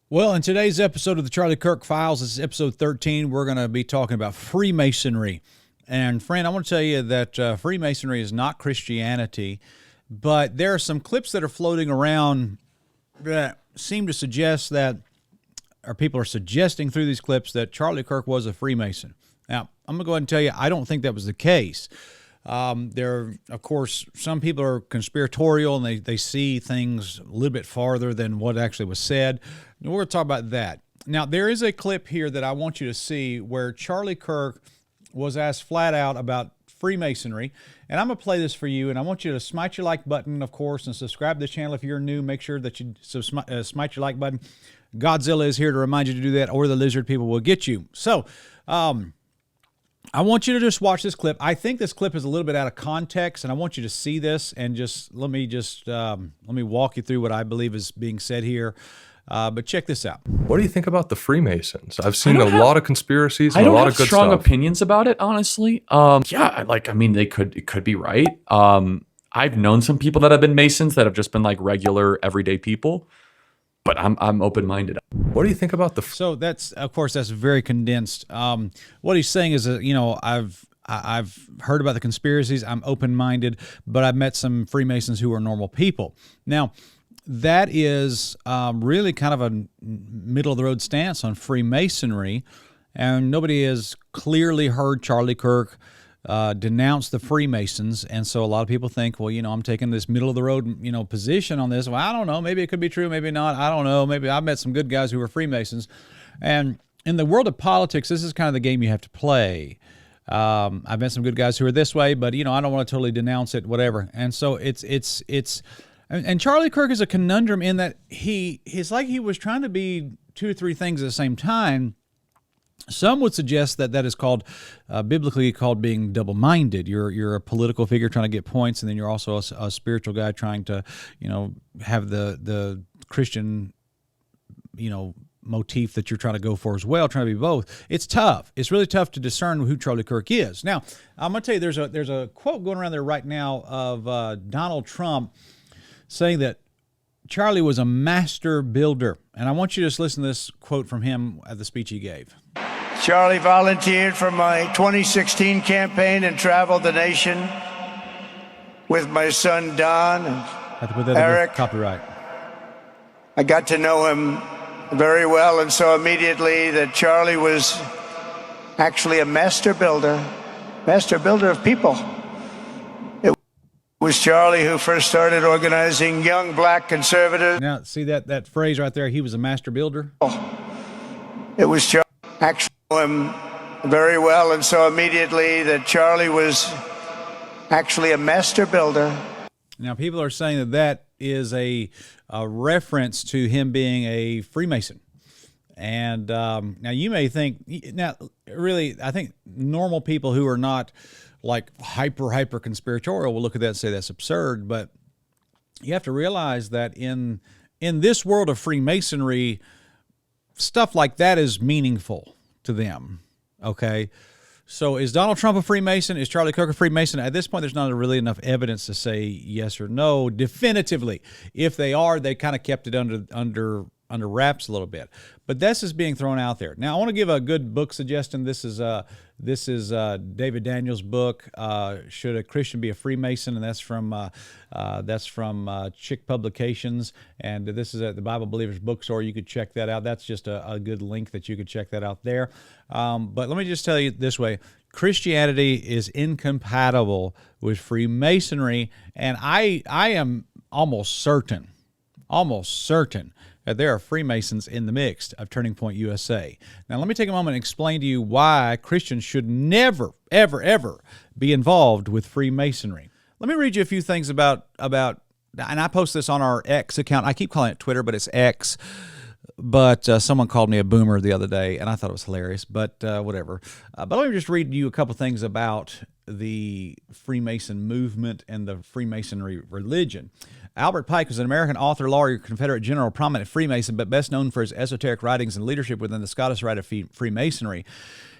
Well, in today's episode of the Charlie Kirk Files, this is episode 13, we're going to be talking about Freemasonry. And friend, I want to tell you that Freemasonry is not Christianity, but there are some clips that are floating around that seem to suggest that, or people are suggesting through these clips that Charlie Kirk was a Freemason. Now, I'm going to go ahead and tell you, I don't think that was the case. Of course, some people are conspiratorial and they see things a little bit farther than what actually was said. And we're going to talk about that. Now, there is a clip here that I want you to see where Charlie Kirk was asked flat out about Freemasonry. And I'm going to play this for you, and I want you to smite your like button, of course, and subscribe to the channel if you're new. Make sure that you smite your like button. Godzilla is here to remind you to do that, or the lizard people will get you. So, I want you to just watch this clip. I think this clip is a little bit out of context, and I want you to see this and just let me walk you through what I believe is being said here. But check this out. What do you think about the Freemasons? I've seen a lot of conspiracies and I a lot don't of have good strong stuff. opinions about it, honestly. It could be right. I've known some people that have been Masons that have just been like regular everyday people, but I'm open-minded. What do you think about the So that's, of course, that's very condensed. What he's saying is that, I've heard about the conspiracies. I'm open-minded, but I've met some Freemasons who are normal people. Now, that is really kind of a middle-of-the-road stance on Freemasonry, and nobody has clearly heard Charlie Kirk denounce the Freemasons, and so a lot of people think, well, I'm taking this middle-of-the-road, position on this. Well, I don't know. Maybe it could be true, maybe not. I don't know. Maybe I've met some good guys who were Freemasons, and in the world of politics, this is kind of the game you have to play. I've met some good guys who are this way, but I don't want to totally denounce it, whatever. And so and Charlie Kirk is a conundrum in that he's like he was trying to be two or three things at the same time. Some would suggest that is called, biblically called being double-minded. You're a political figure trying to get points, and then you're also a spiritual guy trying to, have the Christian, motif that you're trying to go for as well, trying to be both. It's tough. It's really tough to discern who Charlie Kirk is. Now, I'm going to tell you, there's a quote going around there right now of Donald Trump saying that Charlie was a master builder. And I want you to just listen to this quote from him at the speech he gave. Charlie volunteered for my 2016 campaign and traveled the nation with my son Don and Have to put that Eric. in copyright. I got to know him very well and saw immediately that Charlie was actually a master builder of people. It was Charlie who first started organizing young black conservatives. Now, see that phrase right there, he was a master builder? It was Charlie. Actually knew him very well and saw immediately that Charlie was actually a master builder. Now, people are saying that is a reference to him being a Freemason. And now you may think, really, I think normal people who are not like hyper conspiratorial will look at that and say that's absurd. But you have to realize that in this world of Freemasonry, stuff like that is meaningful to them, okay? So is Donald Trump a Freemason? Is Charlie Kirk a Freemason? At this point, there's not really enough evidence to say yes or no definitively. If they are, they kind of kept it under wraps a little bit. But this is being thrown out there. Now, I want to give a good book suggestion. This is David Daniels' book, Should a Christian Be a Freemason? And that's from Chick Publications. And this is at the Bible Believers Bookstore. You could check that out. That's just a good link that you could check that out there. But let me just tell you this way. Christianity is incompatible with Freemasonry. And I am almost certain that there are Freemasons in the mix of Turning Point USA. Now, let me take a moment and explain to you why Christians should never, ever, ever be involved with Freemasonry. Let me read you a few things about, and I post this on our X account. I keep calling it Twitter, but it's X. But someone called me a boomer the other day, and I thought it was hilarious, but whatever. But let me just read you a couple things about the Freemason movement and the Freemasonry religion. Albert Pike was an American author, lawyer, Confederate general, prominent Freemason, but best known for his esoteric writings and leadership within the Scottish Rite of Freemasonry.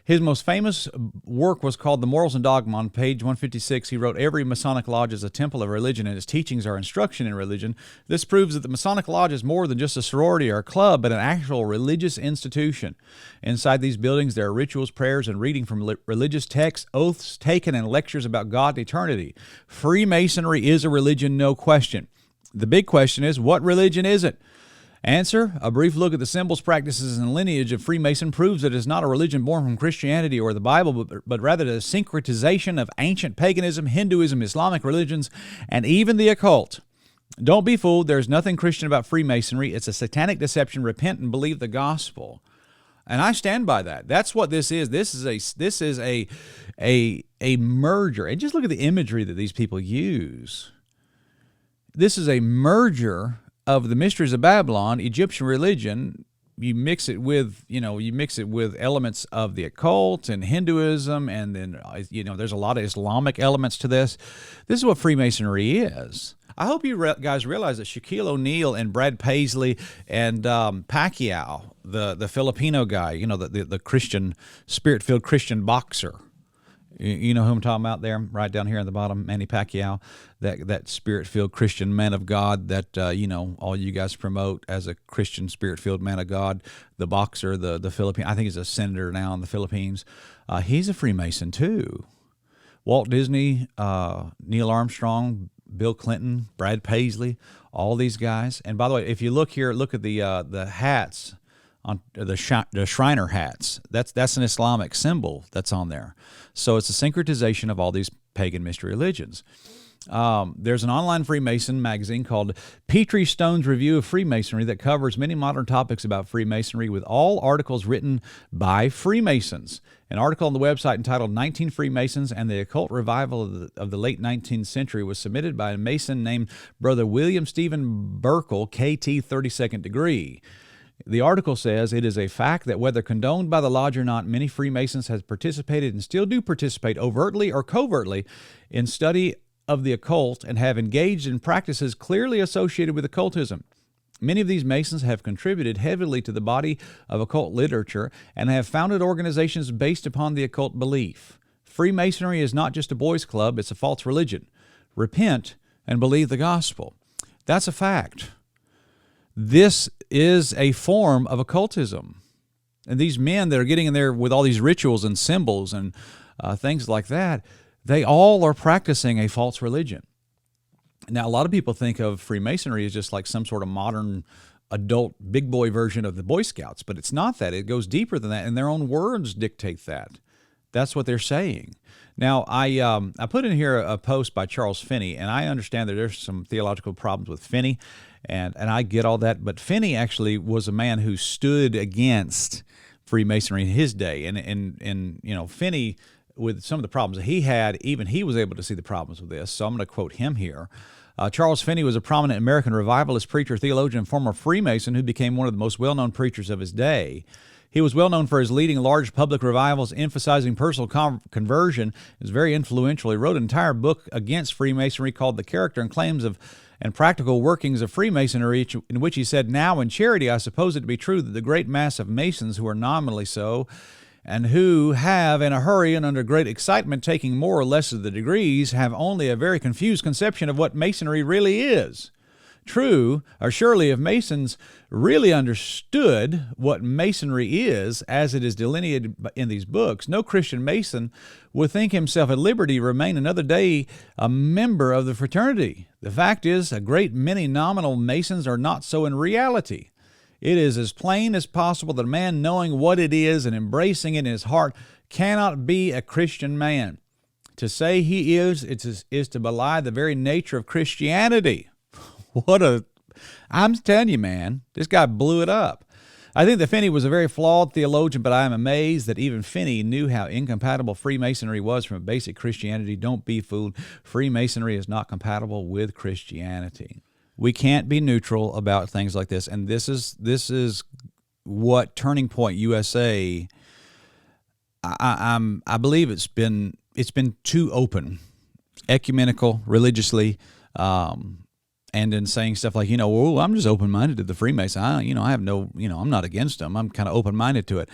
His most famous work was called The Morals and Dogma. On page 156, he wrote, "Every Masonic lodge is a temple of religion, and its teachings are instruction in religion. This proves that the Masonic lodge is more than just a sorority or a club, but an actual religious institution. Inside these buildings, there are rituals, prayers, and reading from religious texts, oaths taken, and lectures about God and eternity. Freemasonry is a religion, no question. The big question is, what religion is it? Answer: a brief look at the symbols, practices, and lineage of Freemason proves that it is not a religion born from Christianity or the Bible, but rather the syncretization of ancient paganism, Hinduism, Islamic religions, and even the occult. Don't be fooled. There's nothing Christian about Freemasonry. It's a satanic deception. Repent and believe the gospel." And I stand by that. That's what this is. This is a merger. And just look at the imagery that these people use. This is a merger of the mysteries of Babylon, Egyptian religion. You mix it with elements of the occult and Hinduism, and then there's a lot of Islamic elements to this. This is what Freemasonry is. I hope you guys realize that Shaquille O'Neal and Brad Paisley and Pacquiao, the Filipino guy, the Christian, spirit-filled Christian boxer. You know who I'm talking about there, right down here at the bottom, Manny Pacquiao, that spirit-filled Christian man of God that, all you guys promote as a Christian spirit-filled man of God, the boxer, the Philippine, I think he's a senator now in the Philippines. He's a Freemason too. Walt Disney, Neil Armstrong, Bill Clinton, Brad Paisley, all these guys. And by the way, if you look here, look at the hats, on the Shriner hats. That's an Islamic symbol that's on there. So it's a syncretization of all these pagan mystery religions. There's an online Freemason magazine called Petrie Stone's Review of Freemasonry that covers many modern topics about Freemasonry, with all articles written by Freemasons. An article on the website entitled 19 Freemasons and the Occult Revival of the Late 19th Century was submitted by a Mason named Brother William Stephen Burkle, KT 32nd degree. The article says, "It is a fact that whether condoned by the lodge or not, many Freemasons have participated and still do participate overtly or covertly in study of the occult and have engaged in practices clearly associated with occultism. Many of these Masons have contributed heavily to the body of occult literature and have founded organizations based upon the occult belief. Freemasonry is not just a boys' club, it's a false religion. Repent and believe the gospel." That's a fact. This is a form of occultism. And these men that are getting in there with all these rituals and symbols and things like that, they all are practicing a false religion. Now, a lot of people think of Freemasonry as just like some sort of modern adult big boy version of the Boy Scouts, but it's not that. It goes deeper than that, and their own words dictate that. That's what they're saying. Now, I put in here a post by Charles Finney, and I understand that there's some theological problems with Finney, and I get all that, but Finney actually was a man who stood against Freemasonry in his day, and Finney, with some of the problems that he had, even he was able to see the problems with this, so I'm going to quote him here. Charles Finney was a prominent American revivalist preacher, theologian, and former Freemason who became one of the most well-known preachers of his day. He was well known for his leading large public revivals, emphasizing personal conversion. He was very influential. He wrote an entire book against Freemasonry called The Character and Claims of and Practical Workings of Freemasonry, in which he said, "Now in charity I suppose it to be true that the great mass of Masons who are nominally so, and who have, in a hurry and under great excitement, taking more or less of the degrees, have only a very confused conception of what Masonry really is. True, or surely if Masons really understood what Masonry is, as it is delineated in these books, no Christian Mason would think himself at liberty to remain another day a member of the fraternity. The fact is, a great many nominal Masons are not so in reality. It is as plain as possible that a man knowing what it is and embracing it in his heart cannot be a Christian man. To say he is to belie the very nature of Christianity." I'm telling you, man, this guy blew it up. I think that Finney was a very flawed theologian, but I am amazed that even Finney knew how incompatible Freemasonry was from basic Christianity. Don't be fooled. Freemasonry is not compatible with Christianity. We can't be neutral about things like this, and this is what Turning Point USA. I believe it's been it's been too open, ecumenical, religiously, and then saying stuff like, well, I'm just open-minded to the Freemason. I have no, I'm not against them. I'm kind of open-minded to it.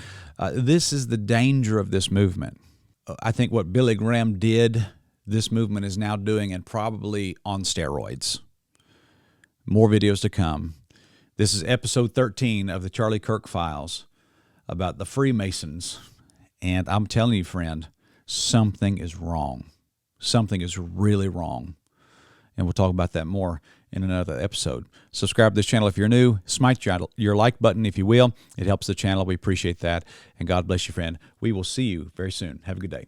This is the danger of this movement. I think what Billy Graham did, this movement is now doing, and probably on steroids. More videos to come. This is episode 13 of the Charlie Kirk Files about the Freemasons. And I'm telling you, friend, something is wrong. Something is really wrong. And we'll talk about that more in another episode. Subscribe to this channel if you're new. Smite your like button, if you will. It helps the channel. We appreciate that. And God bless you, friend. We will see you very soon. Have a good day.